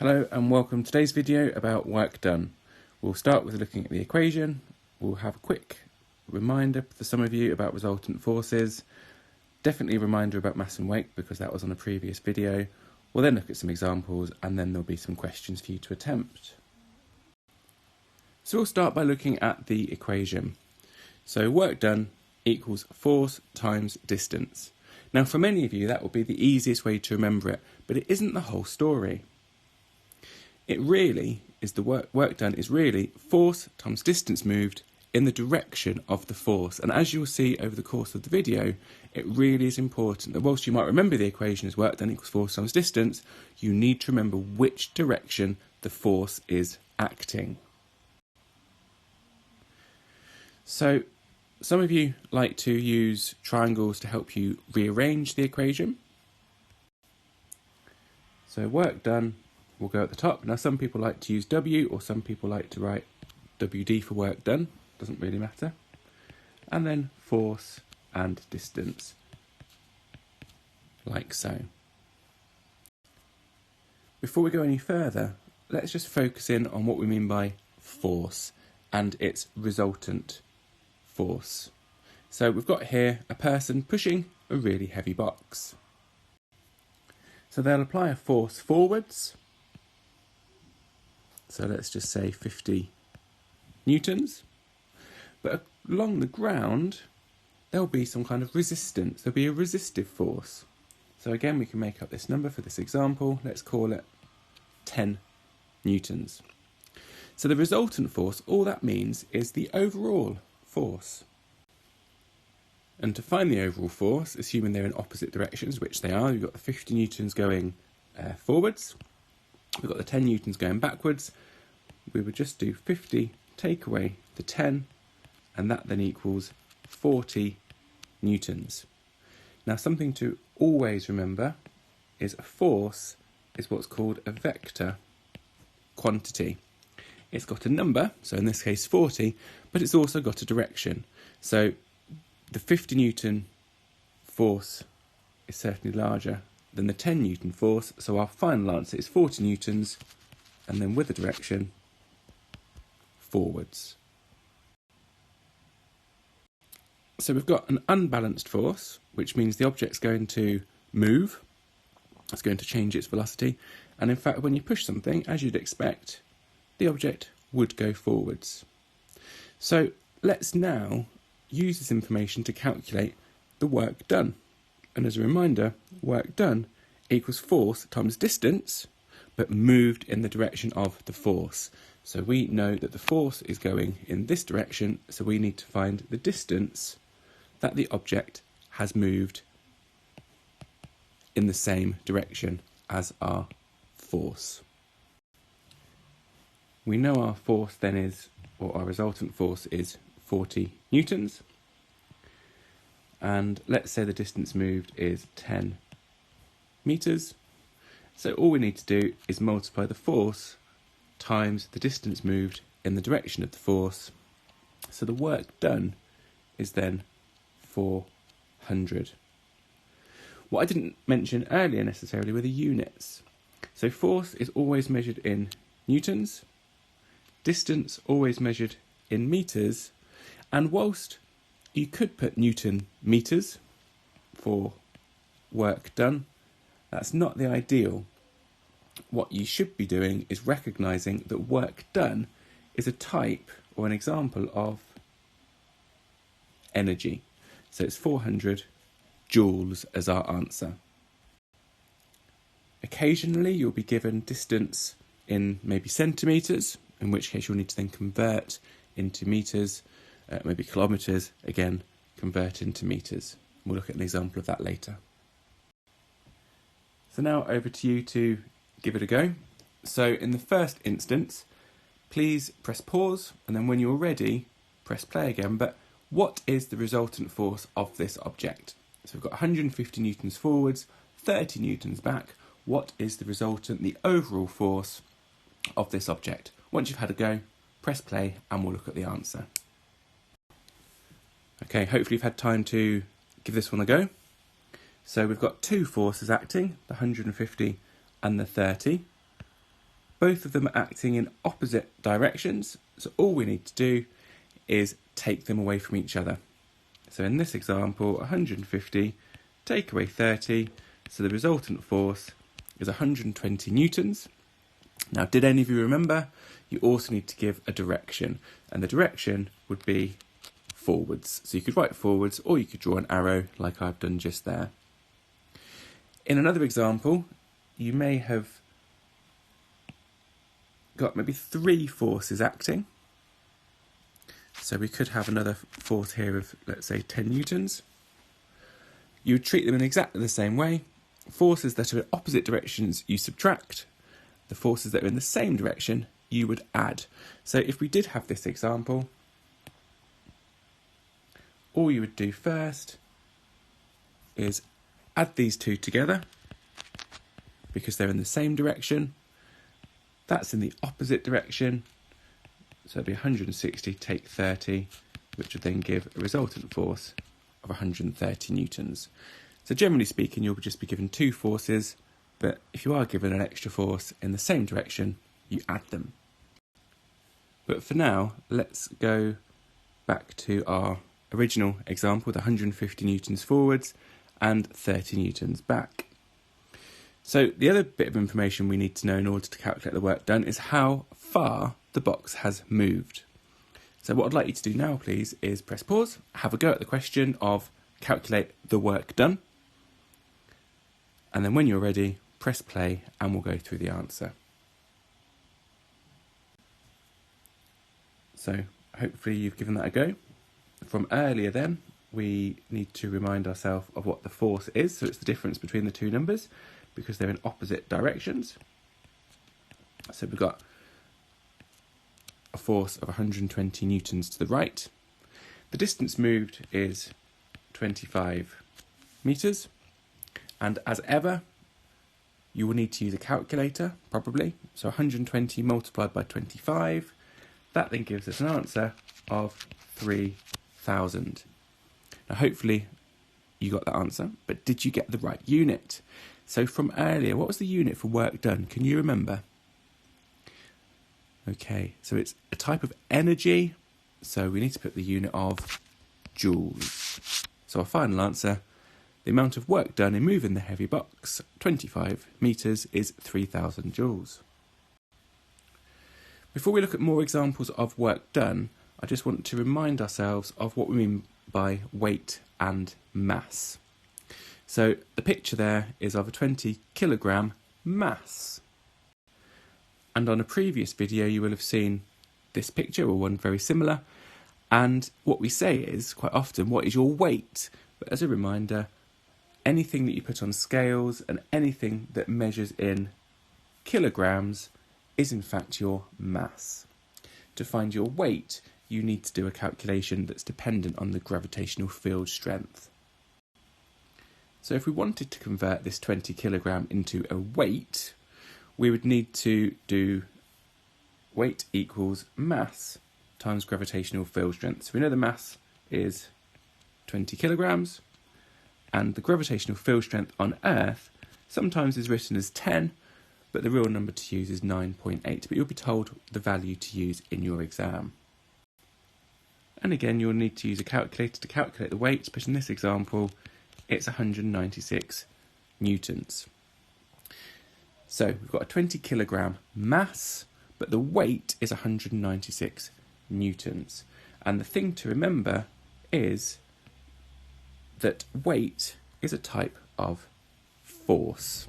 Hello and welcome to today's video about work done. We'll start with looking at the equation. We'll have a quick reminder for some of you about resultant forces. Definitely a reminder about mass and weight because that was on a previous video. We'll then look at some examples and then there'll be some questions for you to attempt. So we'll start by looking at the equation. So work done equals force times distance. Now for many of you that will be the easiest way to remember it, but it isn't the whole story. It really is the work done is really force times distance moved in the direction of the force. And as you will see over the course of the video, it really is important that whilst you might remember the equation as work done equals force times distance, you need to remember which direction the force is acting. So some of you like to use triangles to help you rearrange the equation. So work done will go at the top. Now some people like to use W, or some people like to write WD for work done, doesn't really matter. And then force and distance, like so. Before we go any further, let's just focus in on what we mean by force and its resultant force. So we've got here a person pushing a really heavy box. So they'll apply a force forwards. So let's just say 50 newtons. But along the ground, there'll be some kind of resistance. There'll be a resistive force. So again, we can make up this number for this example. Let's call it 10 newtons. So the resultant force, all that means is the overall force. And to find the overall force, assuming they're in opposite directions, which they are, we've got the 50 newtons going forwards. We've got the 10 newtons going backwards. We would just do 50, take away the 10, and that then equals 40 newtons. Now something to always remember is a force is what's called a vector quantity. It's got a number, so in this case 40, but it's also got a direction. So the 50 newton force is certainly larger than the 10 newton force, so our final answer is 40 newtons, and then with the direction forwards. So we've got an unbalanced force, which means the object's going to move, it's going to change its velocity, and in fact when you push something, as you'd expect, the object would go forwards. So let's now use this information to calculate the work done. And as a reminder, work done equals force times distance, but moved in the direction of the force. So we know that the force is going in this direction, so we need to find the distance that the object has moved in the same direction as our force. We know our force then is, or our resultant force is 40 newtons. And let's say the distance moved is 10 meters. So all we need to do is multiply the force times the distance moved in the direction of the force. So the work done is then 400. What I didn't mention earlier necessarily were the units. So force is always measured in newtons, distance always measured in meters, and whilst you could put Newton meters for work done, that's not the ideal. What you should be doing is recognising that work done is a type or an example of energy. So it's 400 joules as our answer. Occasionally you'll be given distance in maybe centimetres, in which case you'll need to then convert into metres. Maybe kilometres, again, convert into metres. We'll look at an example of that later. So now over to you to give it a go. So in the first instance, please press pause, and then when you're ready, press play again. But what is the resultant force of this object? So we've got 150 newtons forwards, 30 newtons back. What is the resultant, the overall force of this object? Once you've had a go, press play and we'll look at the answer. Okay, hopefully you've had time to give this one a go. So we've got two forces acting, the 150 and the 30. Both of them are acting in opposite directions, so all we need to do is take them away from each other. So in this example, 150 take away 30, so the resultant force is 120 newtons. Now, did any of you remember? You also need to give a direction, and the direction would be forwards. So you could write forwards, or you could draw an arrow like I've done just there. In another example, you may have got maybe 3 forces acting. So we could have another force here of, let's say, 10 newtons. You would treat them in exactly the same way. Forces that are in opposite directions, you subtract. The forces that are in the same direction, you would add. So if we did have this example, all you would do first is add these two together because they're in the same direction. That's in the opposite direction. So it'd be 160 take 30, which would then give a resultant force of 130 newtons. So generally speaking, you'll just be given 2 forces, but if you are given an extra force in the same direction, you add them. But for now, let's go back to our original example, the 150 newtons forwards and 30 newtons back. So the other bit of information we need to know in order to calculate the work done is how far the box has moved. So what I'd like you to do now, please, is press pause, have a go at the question of calculate the work done, and then when you're ready, press play and we'll go through the answer. So hopefully you've given that a go. From earlier then, we need to remind ourselves of what the force is. So it's the difference between the two numbers because they're in opposite directions. So we've got a force of 120 newtons to the right. The distance moved is 25 metres. And as ever, you will need to use a calculator, probably. So 120 multiplied by 25. That then gives us an answer of 3,000. Now, hopefully you got that answer, but did you get the right unit? So from earlier, what was the unit for work done? Can you remember? Okay, so it's a type of energy. So we need to put the unit of joules. So our final answer, the amount of work done in moving the heavy box, 25 metres, is 3,000 joules. Before we look at more examples of work done, I just want to remind ourselves of what we mean by weight and mass. So the picture there is of a 20 kilogram mass. And on a previous video you will have seen this picture or one very similar. And what we say is, quite often, what is your weight? But as a reminder, anything that you put on scales and anything that measures in kilograms is in fact your mass. To find your weight, you need to do a calculation that's dependent on the gravitational field strength. So if we wanted to convert this 20 kilogram into a weight, we would need to do weight equals mass times gravitational field strength. So we know the mass is 20 kilograms, and the gravitational field strength on Earth sometimes is written as 10, but the real number to use is 9.8, but you'll be told the value to use in your exam. And again, you'll need to use a calculator to calculate the weight, but in this example, it's 196 newtons. So we've got a 20 kilogram mass, but the weight is 196 newtons. And the thing to remember is that weight is a type of force.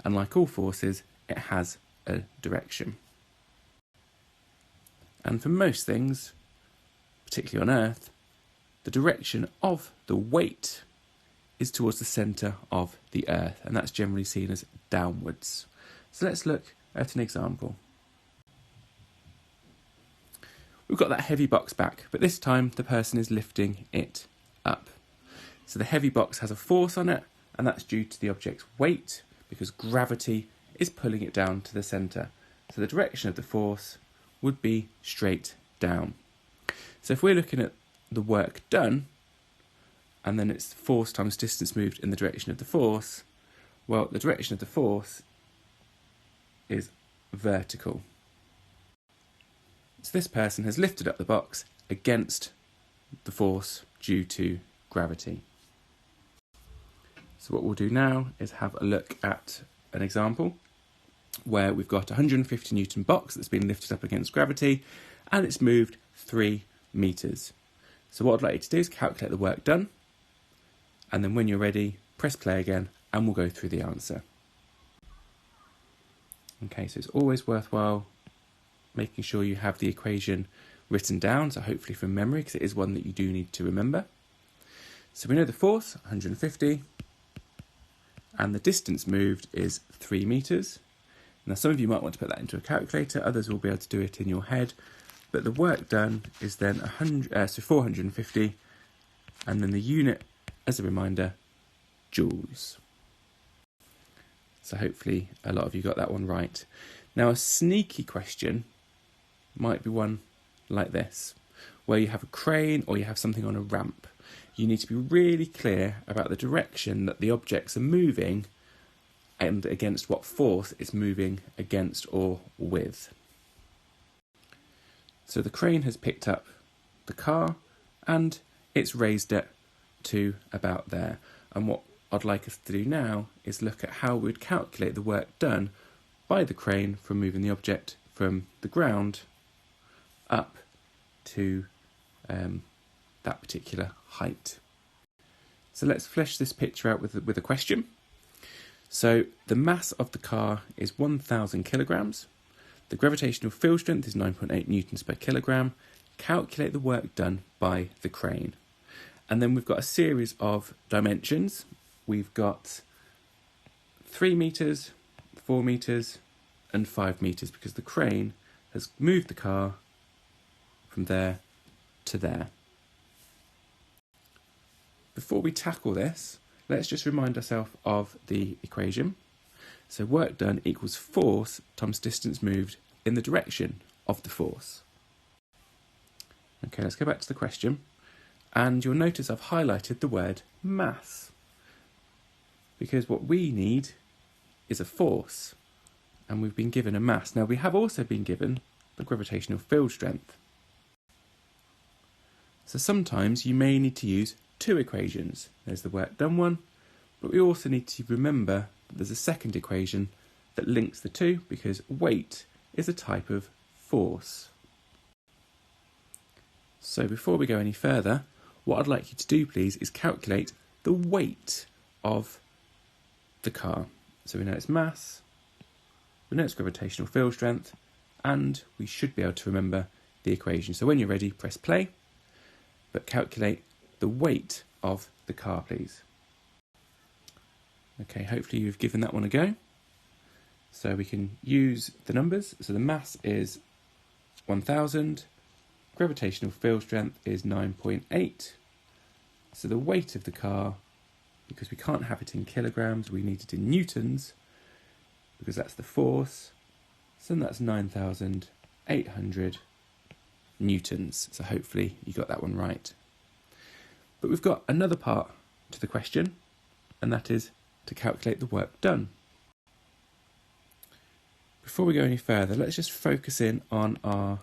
And like all forces, it has a direction. And for most things, particularly on Earth, the direction of the weight is towards the centre of the Earth, and that's generally seen as downwards. So let's look at an example. We've got that heavy box back, but this time the person is lifting it up. So the heavy box has a force on it, and that's due to the object's weight, because gravity is pulling it down to the centre. So the direction of the force would be straight down. So if we're looking at the work done, and then it's force times distance moved in the direction of the force, well, the direction of the force is vertical. So this person has lifted up the box against the force due to gravity. So what we'll do now is have a look at an example where we've got a 150 Newton box that's been lifted up against gravity and it's moved 3 meters. So what I'd like you to do is calculate the work done, and then when you're ready, press play again and we'll go through the answer. Okay, so it's always worthwhile making sure you have the equation written down, so hopefully from memory, because it is one that you do need to remember. So we know the force, 150, and the distance moved is 3 meters. Now some of you might want to put that into a calculator, others will be able to do it in your head, but the work done is then 450, and then the unit, as a reminder, joules. So hopefully a lot of you got that one right. Now a sneaky question might be one like this, where you have a crane or you have something on a ramp. You need to be really clear about the direction that the objects are moving and against what force it's moving against or with. So the crane has picked up the car and it's raised it to about there. And what I'd like us to do now is look at how we'd calculate the work done by the crane from moving the object from the ground up to that particular height. So let's flesh this picture out with a question. So the mass of the car is 1,000 kilograms. The gravitational field strength is 9.8 newtons per kilogram. Calculate the work done by the crane. And then we've got a series of dimensions. We've got 3 meters, 4 meters, and 5 meters because the crane has moved the car from there to there. Before we tackle this, let's just remind ourselves of the equation. So work done equals force times distance moved in the direction of the force. Okay, let's go back to the question. And you'll notice I've highlighted the word mass, because what we need is a force, and we've been given a mass. Now we have also been given the gravitational field strength. So sometimes you may need to use 2 equations. There's the work done one, but we also need to remember that there's a second equation that links the two, because weight is a type of force. So before we go any further, what I'd like you to do, please, is calculate the weight of the car. So we know its mass, we know its gravitational field strength, and we should be able to remember the equation. So when you're ready, press play, but calculate the weight of the car, please. Okay, hopefully you've given that one a go. So we can use the numbers. So the mass is 1,000, gravitational field strength is 9.8. So the weight of the car, because we can't have it in kilograms, we need it in newtons, because that's the force. So that's 9,800 newtons. So hopefully you got that one right. But we've got another part to the question, and that is to calculate the work done. Before we go any further, let's just focus in on our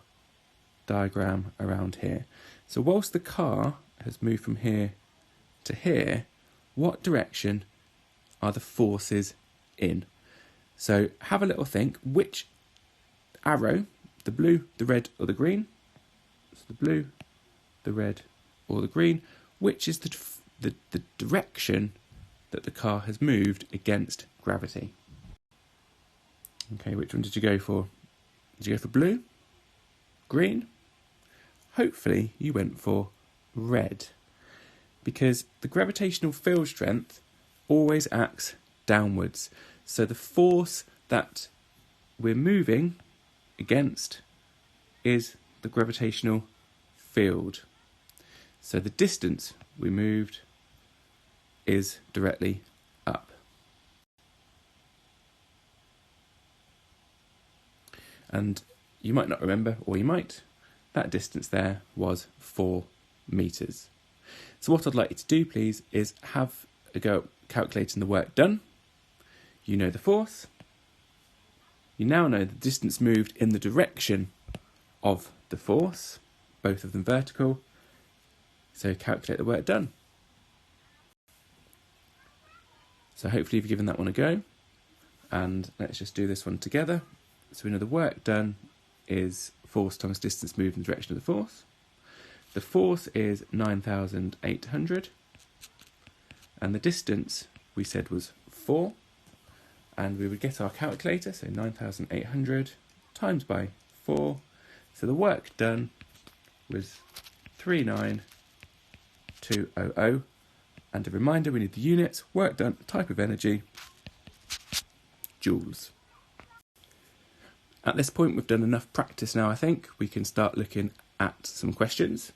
diagram around here. So whilst the car has moved from here to here, what direction are the forces in? So have a little think, which arrow, the blue, the red or the green, so the blue, the red or the green, which is the direction that the car has moved against gravity? Okay, which one did you go for? Did you go for blue? Green? Hopefully you went for red, because the gravitational field strength always acts downwards. So the force that we're moving against is the gravitational field. So the distance we moved is directly up. And you might not remember, or you might, that distance there was 4 meters. So what I'd like you to do, please, is have a go at calculating the work done. You know the force, You now know the distance moved in the direction of the force, both of them vertical, so calculate the work done. So hopefully you've given that one a go, and let's just do this one together. So we know the work done is force times distance moved in the direction of the force. The force is 9,800, and the distance we said was 4, and we would get our calculator, so 9,800 times by 4, so the work done was 39200, and a reminder, we need the units, work done, type of energy, joules. At this point we've done enough practice now, I think. We can start looking at some questions.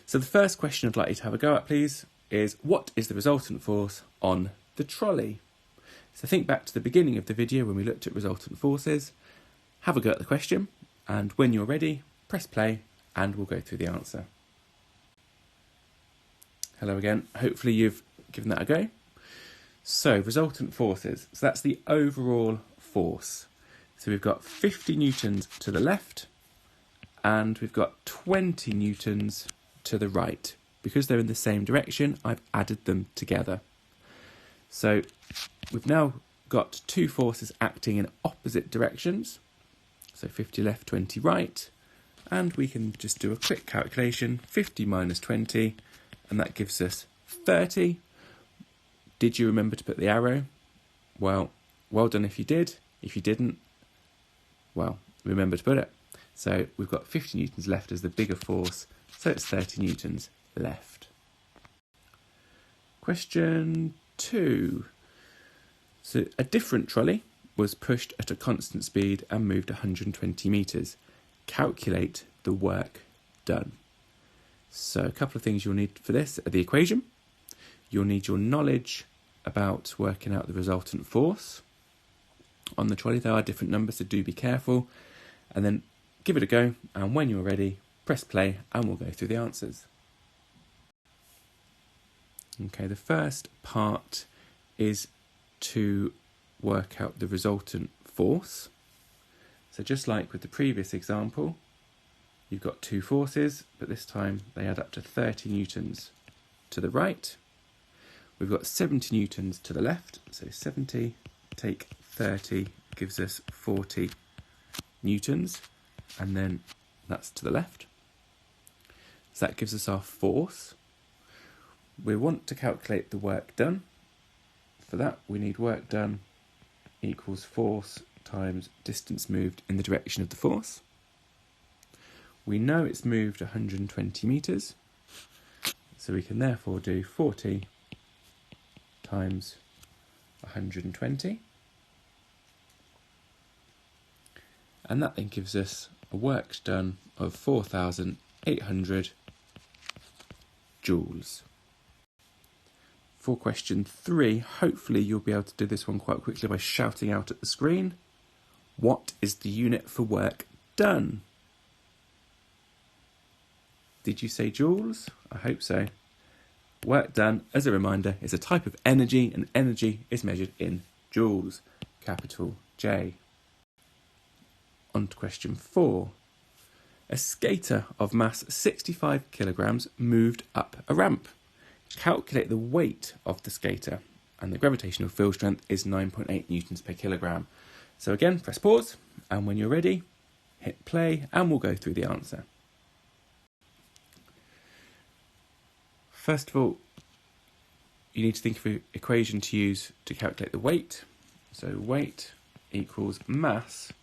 So the first question I'd like you to have a go at, please, is what is the resultant force on the trolley? So think back to the beginning of the video when we looked at resultant forces, have a go at the question, and when you're ready, press play and we'll go through the answer. Hello again, hopefully you've given that a go. So resultant forces, so that's the overall force. So we've got 50 newtons to the left and we've got 20 newtons to the right. Because they're in the same direction, I've added them together. So we've now got two forces acting in opposite directions. So 50 left, 20 right. And we can just do a quick calculation, 50 minus 20, and that gives us 30. Did you remember to put the arrow? Well done if you did. If you didn't, well, remember to put it. So we've got 50 newtons left as the bigger force, so it's 30 newtons left. Question 2. So a different trolley was pushed at a constant speed and moved 120 metres. Calculate the work done. So a couple of things you'll need for this are the equation. You'll need your knowledge about working out the resultant force. On the trolley there are different numbers, so do be careful. And then give it a go, and when you're ready, press play and we'll go through the answers. Okay, the first part is to work out the resultant force. So just like with the previous example, you've got two forces, but this time they add up to 30 newtons to the right. We've got 70 newtons to the left, so 70 take 30 gives us 40 newtons, and then that's to the left. So that gives us our force. We want to calculate the work done. For that, we need work done equals force times distance moved in the direction of the force. We know it's moved 120 metres, so we can therefore do 40 times 120. And that then gives us a work done of 4,800 joules. For question 3, hopefully you'll be able to do this one quite quickly by shouting out at the screen. What is the unit for work done? Did you say joules? I hope so. Work done, as a reminder, is a type of energy, and energy is measured in joules, capital J. On to question 4. A skater of mass 65 kilograms moved up a ramp. Calculate the weight of the skater, and the gravitational field strength is 9.8 newtons per kilogram. So again, press pause, and when you're ready, hit play, and we'll go through the answer. First of all, you need to think of an equation to use to calculate the weight. So weight equals mass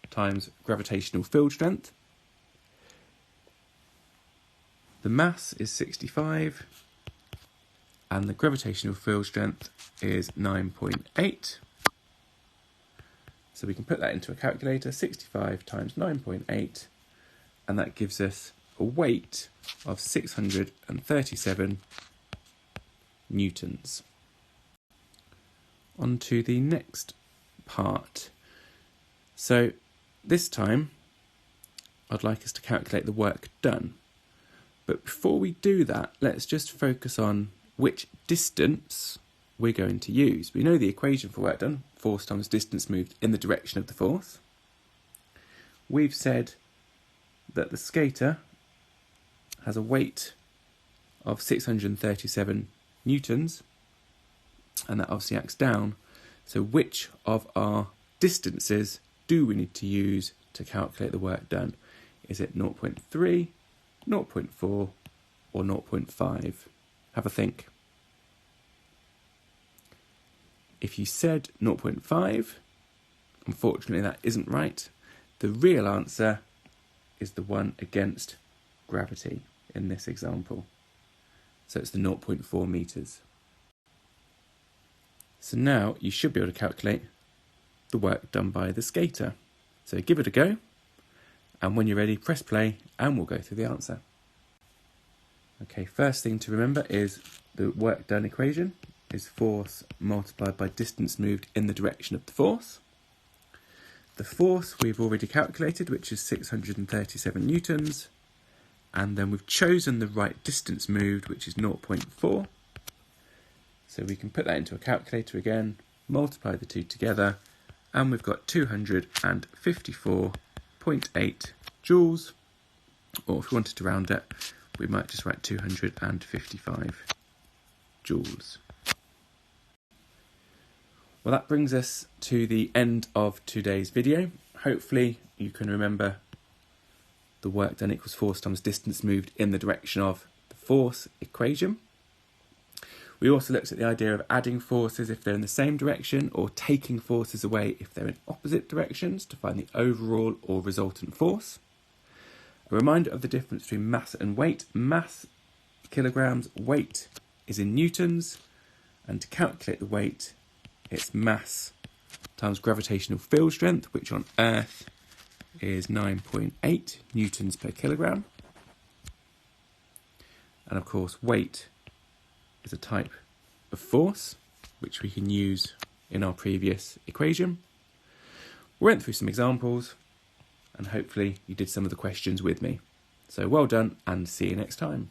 times gravitational field strength. The mass is 65 and the gravitational field strength is 9.8. So we can put that into a calculator, 65 times 9.8, and that gives us a weight of 637 newtons. On to the next part. So this time I'd like us to calculate the work done. But before we do that, let's just focus on which distance we're going to use. We know the equation for work done, force times distance moved in the direction of the force. we've said that the skater has a weight of 637 newtons, and that obviously acts down. So which of our distances do we need to use to calculate the work done? Is it 0.3, 0.4 or 0.5? Have a think. If you said 0.5, unfortunately that isn't right. The real answer is the one against gravity in this example. So it's the 0.4 metres. So now you should be able to calculate the work done by the skater. So give it a go, and when you're ready, press play and we'll go through the answer. Okay, first thing to remember is the work done equation is force multiplied by distance moved in the direction of the force. The force we've already calculated, which is 637 newtons, and then we've chosen the right distance moved, which is 0.4. So we can put that into a calculator again, multiply the two together, and we've got 254.8 joules, or if we wanted to round it, we might just write 255 joules. Well, that brings us to the end of today's video. Hopefully you can remember the work done equals force times distance moved in the direction of the force equation. We also looked at the idea of adding forces if they're in the same direction, or taking forces away if they're in opposite directions, to find the overall or resultant force. A reminder of the difference between mass and weight. Mass, kilograms, weight is in newtons, and to calculate the weight, it's mass times gravitational field strength, which on Earth is 9.8 newtons per kilogram. And of course, weight is a type of force, which we can use in our previous equation. We went through some examples, and hopefully you did some of the questions with me. So well done, and see you next time.